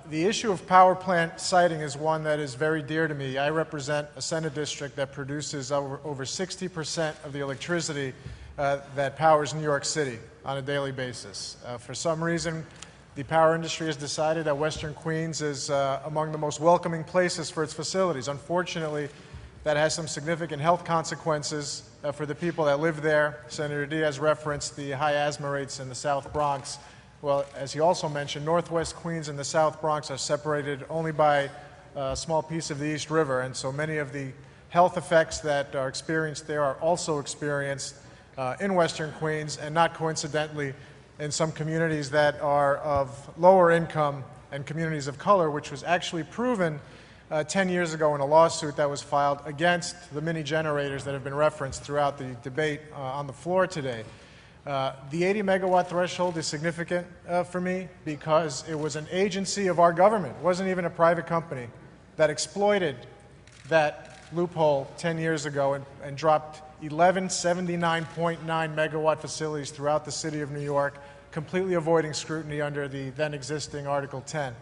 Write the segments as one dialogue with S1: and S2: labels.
S1: The issue of power plant siting is one that is very dear to me. I represent a Senate district that produces over 60% of the electricity that powers New York City on a daily basis. For some reason, the power industry has decided that Western Queens is among the most welcoming places for its facilities. Unfortunately, that has some significant health consequences for the people that live there. Senator Diaz referenced the high asthma rates in the South Bronx. Well, as he also mentioned, Northwest Queens and the South Bronx are separated only by a small piece of the East River, and so many of the health effects that are experienced there are also experienced in Western Queens, and not coincidentally in some communities that are of lower income and communities of color, which was actually proven 10 years ago in a lawsuit that was filed against the mini generators that have been referenced throughout the debate on the floor today. The 80 megawatt threshold is significant for me because it was an agency of our government, it wasn't even a private company, that exploited that loophole 10 years ago and dropped 11 79.9 megawatt facilities throughout the city of New York, completely avoiding scrutiny under the then existing Article 10.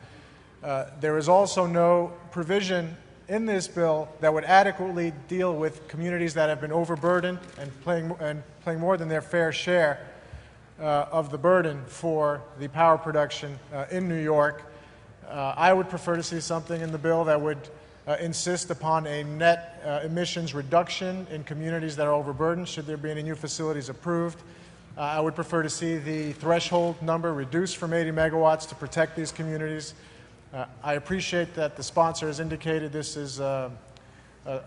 S1: There is also no provision in this bill that would adequately deal with communities that have been overburdened and paying more than their fair share of the burden for the power production in New York. I would prefer to see something in the bill that would insist upon a net emissions reduction in communities that are overburdened, should there be any new facilities approved. I would prefer to see the threshold number reduced from 80 megawatts to protect these communities. I appreciate that the sponsor has indicated this is a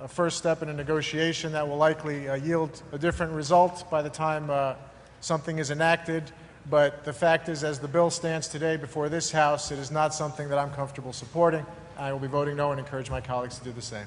S1: first step in a negotiation that will likely yield a different result by the time something is enacted. But the fact is, as the bill stands today before this House, it is not something that I'm comfortable supporting. I will be voting no and encourage my colleagues to do the same.